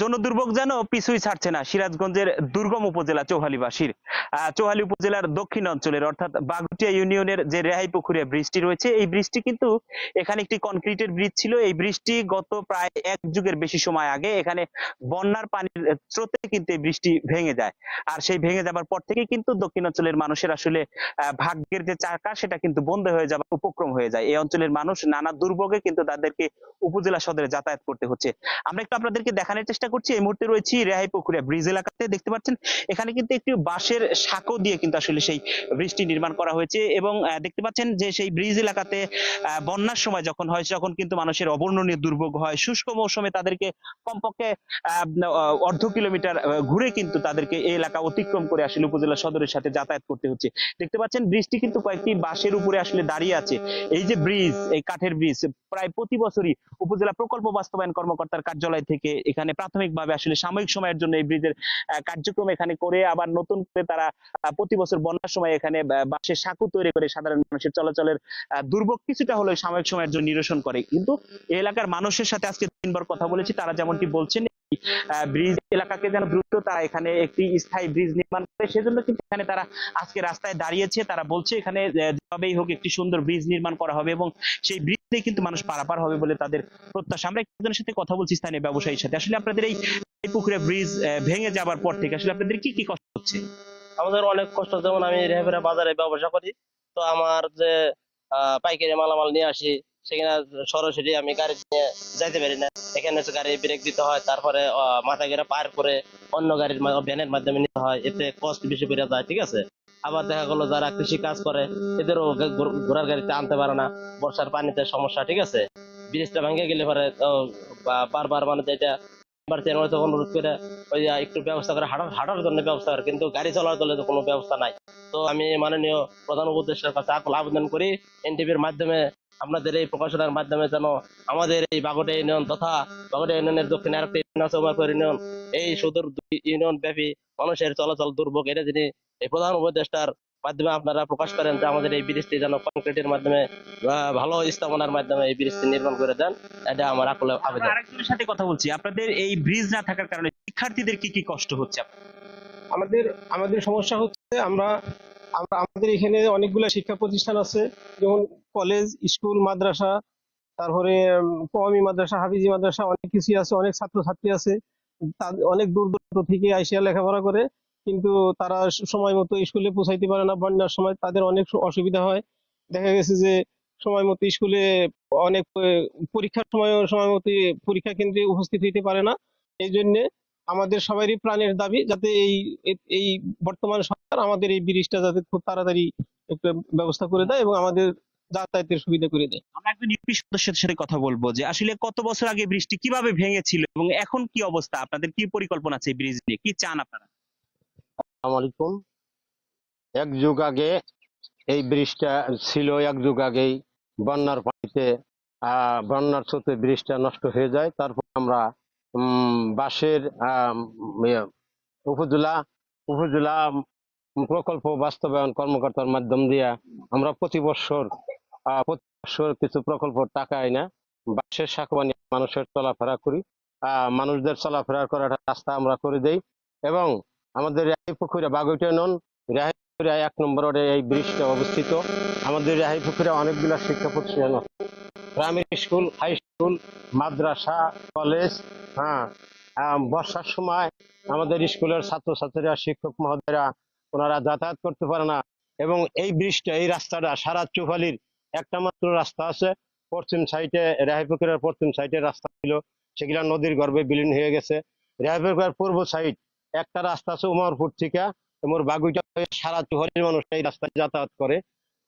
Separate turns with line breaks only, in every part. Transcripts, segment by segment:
জনদুর্ভোগ যেন পিছুই ছাড়ছে না সিরাজগঞ্জের দুর্গম উপজেলা চৌহালিবাসীর। চৌহালি উপজেলার দক্ষিণ অঞ্চলের অর্থাৎ বাগুটিয়া ইউনিয়নের যে রেহাইপুকুরিয়া ব্রিজটি রয়েছে, এই ব্রিজটি কিন্তু এখানে একটি কনক্রিটের ব্রিজ ছিল। এই ব্রিজটি গত প্রায় এক যুগের বেশি সময় আগে এখানে বন্যার পানির স্রোতে কিন্তু এই ব্রিজটি ভেঙে যায়। আর সেই ভেঙে যাবার পর থেকে কিন্তু দক্ষিণ অঞ্চলের মানুষের আসলে ভাগ্যের যে চাকা সেটা কিন্তু বন্ধ হয়ে যাওয়ার উপক্রম হয়ে যায়। এই অঞ্চলের মানুষ নানা দুর্ভোগে কিন্তু তাদেরকে উপজেলা সদরে যাতায়াত করতে হচ্ছে। আমরা একটু আপনাদেরকে দেখানোর চেষ্টা করছি। এই মুহূর্তে রয়েছি রেহাইপুকুরিয়া ব্রিজ এলাকাতে। দেখতে পাচ্ছেন এখানে কিন্তু একটি বাঁশের সাঁকো দিয়ে কিন্তু আসলে সেই ব্রিজটি নির্মাণ করা হয়েছে এবং দেখতে পাচ্ছেন যে সেই ব্রিজ এলাকাতে বন্যার সময় যখন হয় তখন কিন্তু মানুষের অবর্ণনীয় দুর্ভোগ হয়। শুষ্ক মৌসুমে তাদেরকে কমপক্ষে অর্ধ কিলোমিটার ঘুরে কিন্তু তাদেরকে এই এলাকা অতিক্রম করে আসলে উপজেলা সদরের সাথে যাতায়াত করতে হচ্ছে। দেখতে পাচ্ছেন ব্রিজটি কিন্তু কয়েকটি বাঁশের উপরে আসলে দাঁড়িয়ে আছে। এই যে ব্রিজ, এই কাঠের ব্রিজ প্রায় প্রতি বছরই উপজেলা প্রকল্প বাস্তবায়ন কর্মকর্তার কার্যালয় থেকে এখানে প্রাথমিকভাবে আসলে সাময়িক সময়ের জন্য এই ব্রিজের কার্যক্রম এখানে করে আবার নতুন করে তারা প্রতি বছর বন্যার সময় এখানে বাঁশের সাঁকো তৈরি করে সাধারণ মানুষের চলাচলের দুর্ভোগ কিছুটা হলেও সাময়িক সময়ের জন্য নিরসন করে। কিন্তু এই এলাকার মানুষের সাথে আজকে তিনবার কথা বলেছি, তারা যেমনটি বলছেন ব্রিজ এলাকাকে যেন দ্রুত তারা এখানে একটি স্থায়ী ব্রিজ নির্মাণ করে, সেজন্য কিন্তু এখানে তারা আজকে রাস্তায় দাঁড়িয়েছে। তারা বলছে এখানে যেভাবেই হোক একটি সুন্দর ব্রিজ নির্মাণ করা হবে এবং সেই ব্রিজ দিয়ে কিন্তু মানুষ পারাপার হবে বলে তাদের প্রত্যাশা। আমরা একজনের সাথে কথা বলছি, স্থানীয় ব্যবসায়ীর সাথে। আসলে আপনাদের এই পুকুরে ব্রিজ ভেঙে যাবার পর থেকে আসলে আপনাদের কি কি কষ্ট হচ্ছে?
আমাদের অনেক কষ্ট। যেমন আমি রেহাবেরা বাজারে ব্যবসা করি, তো আমার যে পাইকারি মালামাল নিয়ে আসি, সেখানে সরাসরি আমি গাড়ি নিয়ে যাইতে পারি না। এখানে হচ্ছে গাড়ি ব্রেক দিতে হয়, তারপরে মাথা ঘেরা পার করে অন্য গাড়ির ভ্যানের মাধ্যমে নিতে হয়, এতে কষ্ট বেশি বেড়ে যায়। ঠিক আছে। আবার দেখা গেলো যারা কৃষি কাজ করে এদেরও ঘোড়ার গাড়িতে আনতে পারে না, বর্ষার পানিতে সমস্যা। ঠিক আছে। ব্রিজটা ভেঙে গেলে পরে বারবার মানে যেটা তখন অনুরোধ করে ওই একটু ব্যবস্থা করে হাঁটার হাঁটার জন্য ব্যবস্থা করে, কিন্তু গাড়ি চলার জন্য তো কোনো ব্যবস্থা নাই। তো আমি মাননীয় প্রধান উপদেষ্টার কাছে আকুল আবেদন করি এনটিভির মাধ্যমে, আপনাদের এই প্রকাশনার মাধ্যমে যেন আমাদের এই বাগটিয়া ইউনিয়ন তথা বাগটিয়া ইউনিয়নের দক্ষিণে আরেকটি ইউনিয়ন আছে উমারপুর ইউনিয়ন, এই সুদূর ইউনিয়ন ব্যাপী মানুষের চলাচল দুর্ভোগ এটা যিনি এই প্রধান উপদেষ্টার মাধ্যমে আপনারা প্রকাশ করেন যে আমাদের এই ব্রিজটি যেন কংক্রিটের মাধ্যমে ভালো স্থাপনার মাধ্যমে এই ব্রিজটি নির্মাণ করে দেন, এটা আমার আকুল আবেদন।
আরেকজনের সাথে কথা বলছি। আপনাদের এই ব্রিজ না থাকার কারণে শিক্ষার্থীদের কি কি কষ্ট হচ্ছে?
আমাদের আমাদের সমস্যা হচ্ছে, আমরা আমরা আমাদের এখানে অনেকগুলো শিক্ষা প্রতিষ্ঠান আছে, যেমন কলেজ, স্কুল, মাদ্রাসা, তারপরে কওমি মাদ্রাসা, হাফিজি মাদ্রাসা, অনেক কিছুই আছে। অনেক ছাত্রছাত্রী আছে, অনেক দূর দূরান্ত থেকে আইসা লেখাপড়া করে, কিন্তু তারা সময় মতো স্কুলে পৌঁছাইতে পারে না। বন্যার সময় তাদের অনেক অসুবিধা হয়। দেখা গেছে যে সময় মতো স্কুলে অনেক পরীক্ষার সময় সময় মতো পরীক্ষা কেন্দ্রে উপস্থিত হইতে পারে না। এই জন্য আমাদের সবারই প্রাণের দাবি যাতে এই বর্তমান সরকার আমাদের এই ব্রিজটা যাতে খুব তাড়াতাড়ি একটু ব্যবস্থা করে দেয় এবং আমাদের যাতায়াতের সুবিধা করে দেয়।
আমরা একজন ইউপি সদস্যের সাথে কথা বলবো যে আসলে কত বছর আগে বৃষ্টি কিভাবে ভেঙেছিল এবং এখন কি অবস্থা, আপনাদের কি পরিকল্পনা আছে এই ব্রিজ নিয়ে, কি চান আপনারা?
আসসালামু আলাইকুম। এক যুগ আগে এই ব্রিজটা ছিল, এক যুগ আগেই বন্যার পানিতে বন্যার স্রোতে ব্রিজটা নষ্ট হয়ে যায়। তারপর আমরা বাঁশের উপজেলা উপজেলা প্রকল্প বাস্তবায়ন কর্মকর্তার মাধ্যম দিয়ে আমরা প্রতি বছর কিছু প্রকল্প টাকা এনে বাঁশের সাঁকো বানিয়ে মানুষের চলাফেরা করি। মানুষদের চলাফেরা করার রাস্তা আমরা করে দেই এবং আমাদের রেহাইপুকুরিয়া বাগুইটিয়া নন রেহাইপুকুরিয়া 1 নম্বর ওয়ার্ডে এই ব্রিজটা অবস্থিত। আমাদের রেহাইপুকুরিয়া অনেকগুলা শিক্ষা প্রতিষ্ঠান আছে, প্রাইমারি স্কুল, হাই স্কুল, মাদ্রাসা, কলেজ। হ্যাঁ, বর্ষার সময় আমাদের স্কুলের ছাত্রছাত্রীরা, শিক্ষক মহোদয়রা ওনারা যাতায়াত করতে পারে না এবং এই ব্রিজটা, এই রাস্তাটা সারা চৌহালির একটা মাত্র রাস্তা আছে। পশ্চিম সাইডে রেহাইপুকুরিয়ার পশ্চিম সাইডে রাস্তা ছিল, সেগুলা নদীর গর্ভে বিলীন হয়ে গেছে। রেহাইপুকুরিয়ার পূর্ব সাইড একটা রাস্তা আছে উমরপুর থেকে বাগুইটা, সারা চৌহালির মানুষ এই রাস্তায় যাতায়াত করে।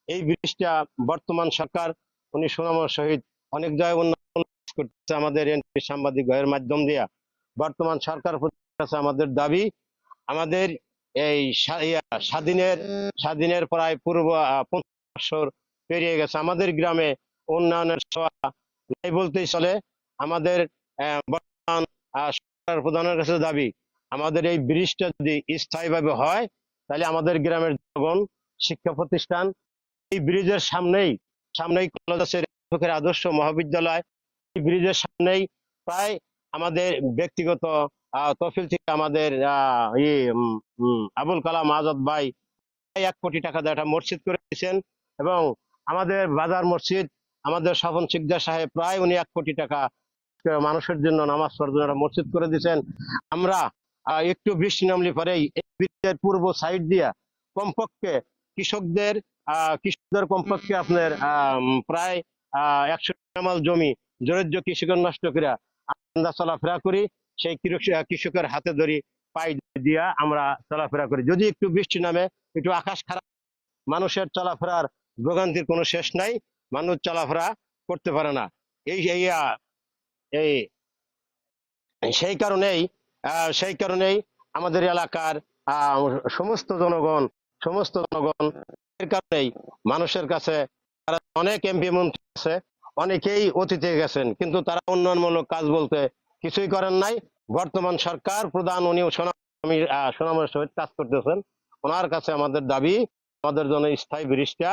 এই ব্রিজটা বর্তমান সরকার উনি সুনামের সহিত অনেক জায়গায় উন্নয়ন করতেছে। আমাদের এনপি সাংবাদিক ভাইয়ের মাধ্যম দিয়া বর্তমান সরকার কাছে আমাদের দাবি, আমাদের এই স্বাধীনের প্রায় পূর্ব 50 বছর পেরিয়ে গেছে, আমাদের গ্রামে উন্নয়নের ছোঁয়া নাই বলতেই চলে। আমাদের বর্তমান সরকার প্রধানের কাছে দাবি, আমাদের এই ব্রিজটা যদি স্থায়ীভাবে হয় তাহলে আমাদের গ্রামের জনগণ, শিক্ষা প্রতিষ্ঠান, এই ব্রিজের সামনেই কলেজ আছে, আদর্শ মহাবিদ্যালয়, এই ব্রিজের সামনেই প্রায় আমাদের ব্যক্তিগত তহবিল থেকে আমাদের আবুল কালাম আজাদ ভাই 1 কোটি টাকা দিয়ে একটা মসজিদ করে দিয়েছেন, এবং আমাদের বাজার মসজিদ আমাদের স্বপন শিকদার সাহেব প্রায় উনি 1 কোটি টাকা মানুষের জন্য নামাজ পড়ার জন্য একটা মসজিদ করে দিয়েছেন। আমরা একটু বৃষ্টি নামলে পরেই এই ব্রিজের পূর্ব সাইড দিয়া কমপক্ষে কৃষকদের কমপক্ষে আপনার প্রায় 100 কামাল জমি দরিদ্র কৃষকের নষ্ট করে আমরা চলাফেরা করি। সেই কৃষকের হাতে ধরি পাই দিয়া আমরা চলাফেরা করি। যদি একটু বৃষ্টি নামে, একটু আকাশ খারাপ, মানুষের চলাফেরার ভোগান্তির কোনো শেষ নাই, মানুষ চলাফেরা করতে পারে না। এই এই আহ, এই সেই কারণেই আমাদের এলাকার আহ, সমস্ত জনগণ এর কারণেই মানুষের কাছে তারা অনেক এমপি মন্ত্রী আছে, অনেকেই অতীতে গেছেন, কিন্তু তারা উন্নয়নমূলক কাজ বলতে কিছুই করেন নাই। বর্তমান সরকার প্রধান উনিও সুনামের সহিত কাজ করতেছেন। ওনার কাছে আমাদের দাবি, আমাদের জন্য স্থায়ী ব্রিজটা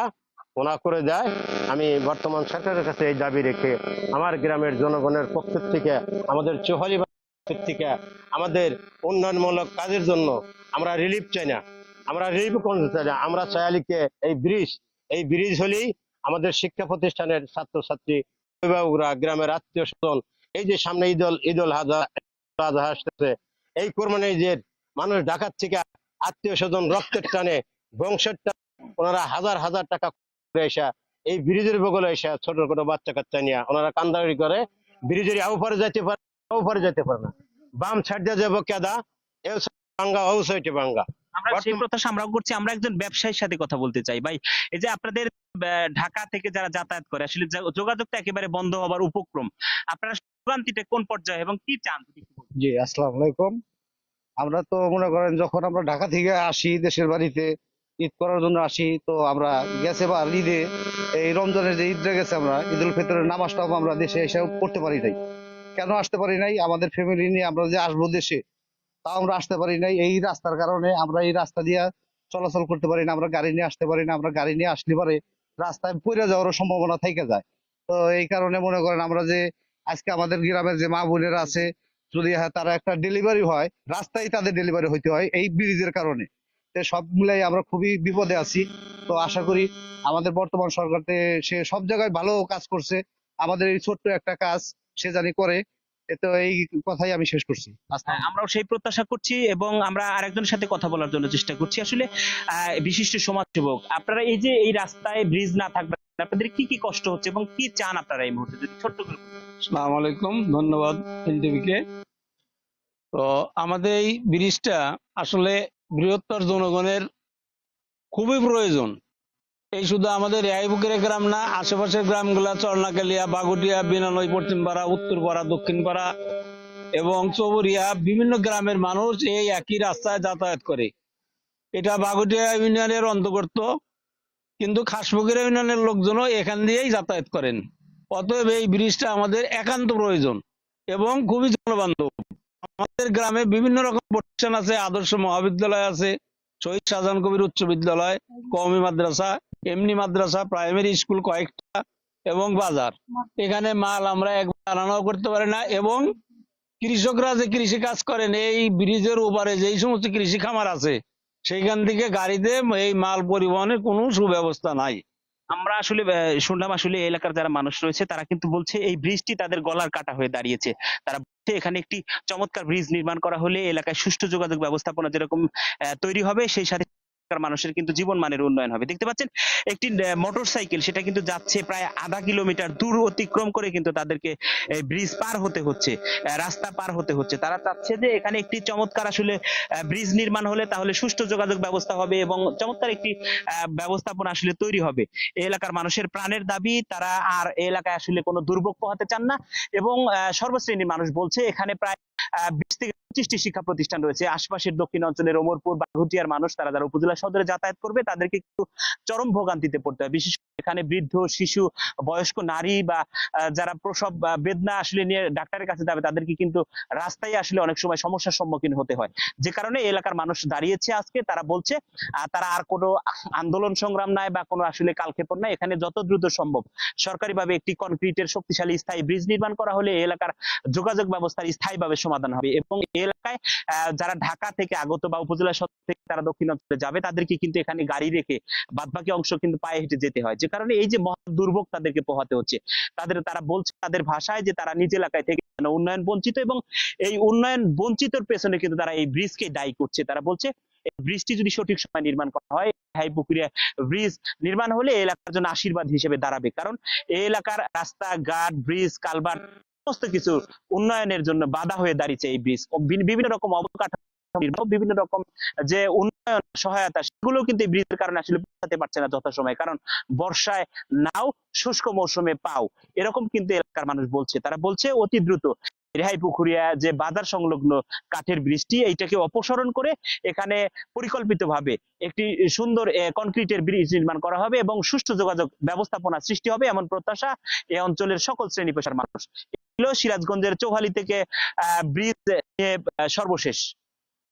ওনা করে দেয়। আমি বর্তমান সরকারের কাছে এই দাবি রেখে আমার গ্রামের জনগণের পক্ষ থেকে, আমাদের চৌহালি থেকে আমাদের উন্নয়নমূলক কাজের জন্য আমরা রিলিফ চাই না, আমরা রিলিফ করতে চাই না। আমরা চাইলিকে এই ব্রিজ হলেই আমাদের শিক্ষা প্রতিষ্ঠানের ছাত্রছাত্রী, অভিভাবকরা, গ্রামের আত্মীয় স্বজন, এই যে সামনে ঈদুল আজহা আসতেছে, এই কোরবানির ঈদের মানুষ ঢাকার থেকে আত্মীয় স্বজন রক্তের টানে বংশের টানে ওনারা হাজার হাজার টাকা করে এসে এই ব্রিজের বগলে এসে ছোট ছোট বাচ্চা কাচ্চা নিয়ে ওনারা কান্দারি করে। ব্রিজের উপরে যেতে পারে না, বাম ছাড় দিয়ে যাবো কেদা, এও ভাঙ্গা ও সাইডে ভাঙ্গা।
আমরা সেই প্রত্যাশা আমরাও করছি। আমরা একজন ব্যবসায়ীর সাথে কথা বলতে চাই। ভাই, এই যে আপনাদের ঢাকা থেকে যারা যাতায়াত করে, আসলে যোগাযোগটা একেবারে বন্ধ হবার উপক্রম, আপনারা ভোগান্তিটা কোন পর্যায়ে এবং কি চান?
জি, আসসালামু আলাইকুম। আমরা তো মনে করেন যখন আমরা ঢাকা থেকে আসি দেশের বাড়িতে ঈদ করার জন্য আসি, তো আমরা গেছে বা ঈদে এই রমজানের যে ঈদটা গেছে, আমরা ঈদুল ফিতরের নামাজটাও আমরা দেশে এসে পড়তে পারি নাই। কেন আসতে পারি নাই? আমাদের ফ্যামিলি নিয়ে আমরা যে আসবো দেশে, তাও আমরা আসতে পারি নাই। এই রাস্তার কারণে আমরা এই রাস্তা দিয়ে চলাচল করতে পারি না, আমরা গাড়ি নিয়ে আসতে পারি না। আমরা গাড়ি নিয়ে আসলে পারে রাস্তায় পড়ে যাওয়ারও সম্ভাবনা থেকে যায়। তো এই কারণে মনে করেন আমরা যে আজকে আমাদের গ্রামের যে মা বোনেরা আছে, যদি তারা একটা ডেলিভারি হয়, রাস্তায় তাদের ডেলিভারি হইতে হয় এই ব্রিজের কারণে। তো সব মিলাই আমরা খুবই বিপদে আছি। তো আশা করি আমাদের বর্তমান সরকার সে সব জায়গায় ভালো কাজ করছে, আমাদের এই ছোট্ট একটা কাজ সে জানি করে। তো এই কথাই আমি শেষ করছি।
আমরাও সেই প্রত্যাশা করছি এবং আমরা আরেকজনের সাথে কথা বলার জন্য চেষ্টা করছি। আসলে বিশিষ্ট সমাজসেবক, আপনারা এই যে এই রাস্তায় ব্রিজ না থাকবে, আপনাদের কি কি কষ্ট হচ্ছে এবং কি চান আপনারা এই মুহূর্তে, যদি ছোট্ট করে বলেন।
আসসালামু আলাইকুম, ধন্যবাদ এনটিভিকে। তো আমাদের এই ব্রিজটা আসলে বৃহত্তর জনগণের খুবই প্রয়োজন। এই শুধু আমাদের রায়পুরের গ্রাম না, আশেপাশের গ্রামগুলা চরনাকালিয়া, বাগুটিয়া, বিনালয়, পশ্চিমপাড়া, উত্তরপাড়া, দক্ষিণপাড়া এবং চৌবরিয়া, বিভিন্ন গ্রামের মানুষ এই একই রাস্তায় যাতায়াত করে। এটা বাগুটিয়া ইউনিয়নের অন্তর্গত, কিন্তু খাসপুকুর ইউনিয়নের লোকজনও এখান দিয়েই যাতায়াত করেন। অতএব এই ব্রিজটা আমাদের একান্ত প্রয়োজন এবং খুবই জনবান্ধব। আমাদের গ্রামে বিভিন্ন রকম প্রতিষ্ঠান আছে, আদর্শ মহাবিদ্যালয় আছে, শহীদ শাহজাহান কবির উচ্চ বিদ্যালয়, কওমি মাদ্রাসা, এমনি মাদ্রাসা, প্রাইমারি স্কুল কয়েকটা এবং বাজার। এখানে মাল আমরা একবার আনাও করতে পারি না, এবং কৃষকরা যে কৃষি কাজ করেন এই ব্রিজের ওপারে যেই সমস্ত কৃষি খামার আছে, সেইখান থেকে গাড়িতে এই মাল পরিবহনের কোনো সুব্যবস্থা নাই।
আমরা আসলে শুনলাম, আসলে এই এলাকার যারা মানুষ রয়েছে তারা কিন্তু বলছে এই ব্রিজটি তাদের গলার কাটা হয়ে দাঁড়িয়েছে। তারা বলছে এখানে একটি চমৎকার ব্রিজ নির্মাণ করা হলে এলাকায় সুষ্ঠু যোগাযোগ ব্যবস্থাপনা যেরকম তৈরি হবে, সেই সাথে এলাকার মানুষের কিন্তু জীবন মানের উন্নয়ন হবে। দেখতে পাচ্ছেন একটি মোটর সাইকেল, সেটা কিন্তু যাচ্ছে প্রায় আধা কিলোমিটার দূর অতিক্রম করে কিন্তু তাদেরকে ব্রিজ পার হতে হচ্ছে, রাস্তা পার হতে হচ্ছে। তারা চাচ্ছে যে এখানে একটি চমৎকার আসলে ব্রিজ নির্মাণ হলে তাহলে সুষ্ঠু যোগাযোগ ব্যবস্থা হবে এবং চমৎকার একটি ব্যবস্থাপনা আসলে তৈরি হবে। এই এলাকার মানুষের প্রাণের দাবি, তারা আর এই এলাকায় আসলে কোনো দুর্ভোগ পোহাতে চান না এবং সর্বশ্রেণীর মানুষ বলছে এখানে প্রায় 20 থেকে 25টি শিক্ষা প্রতিষ্ঠান রয়েছে আশপাশের দক্ষিণ অঞ্চলের ওমরপুর বাঘুটিয়ার মানুষ, তারা যারা উপজেলা সদরে যাতায়াত করবে তাদেরকে কিন্তু চরম ভোগান্তিতে পড়তে হয়। বিশেষ করে এখানে বৃদ্ধ, শিশু, বয়স্ক নারী বা যারা প্রসব বেদনা আসলে নিয়ে ডাক্তারের কাছে যাবে তাদেরকে কিন্তু রাস্তায় আসলে অনেক সময় সমস্যার সম্মুখীন হতে হয়। যে কারণে এই এলাকার মানুষ দাঁড়িয়েছে আজকে, তারা বলছে তারা আর কোনো আন্দোলন সংগ্রাম নাই বা কোনো আসলে কালক্ষেপণ নাই, এখানে যত দ্রুত সম্ভব সরকারিভাবে একটি কনক্রিটের শক্তিশালী স্থায়ী ব্রিজ নির্মাণ করা হলে এই এলাকার যোগাযোগ ব্যবস্থার স্থায়ীভাবে সমাধান হবে। এবং এই এলাকায় যারা ঢাকা থেকে আগত বা উপজেলা সদর থেকে তারা দক্ষিণ অঞ্চলে যাবে তাদেরকে কিন্তু এখানে গাড়ি রেখে বাদবাকি অংশ কিন্তু পায়ে হেঁটে যেতে হয়, যে কারণে এই যে মহা দুর্ভোগ তাদেরকে পোহাতে হচ্ছে। তারা বলছে তাদের ভাষায় যে তারা নিজ এলাকায় থেকে উন্নয়ন বঞ্চিত, এবং এই উন্নয়ন বঞ্চিতর পেছনে কিন্তু তারা এই ব্রিজকে দায়ী করছে। তারা বলছে এই ব্রিজটি যদি সঠিক সময় নির্মাণ করা হয়, হাইপুকুরিয়া ব্রিজ নির্মাণ হলে এই এলাকার জন্য আশীর্বাদ হিসেবে দাঁড়াবে। কারণ এই এলাকার রাস্তাঘাট, ব্রিজ, কালভার্ট সমস্ত কিছু উন্নয়নের জন্য বাধা হয়ে দাঁড়িয়েছে এই ব্রিজ। বিভিন্ন রকম অবকাঠামো, বিভিন্ন রকম যে উন্নয়ন সহায়তা, সেগুলো কিন্তু এই ব্রিজের কারণে আসলে পৌঁছাতে পারছে না যথাসময়ে। কারণ বর্ষায় নাও, শুষ্ক মৌসুমে পাও, এরকম কিন্তু এলাকার মানুষ বলছে। তারা বলছে অতি দ্রুত রেহাইপুকুরিয়া যে বাজার সংলগ্ন কাঠের ব্রিজটি, এইটাকে অপসারণ করে এখানে পরিকল্পিতভাবে একটি সুন্দর কনক্রিটের ব্রিজ নির্মাণ করা হবে এবং সুষ্ঠু যোগাযোগ ব্যবস্থাপনা সৃষ্টি হবে, এমন প্রত্যাশা এই অঞ্চলের সকল শ্রেণী পেশার মানুষ। এগুলো সিরাজগঞ্জের চৌহালি থেকে ব্রিজ নিয়ে সর্বশেষ।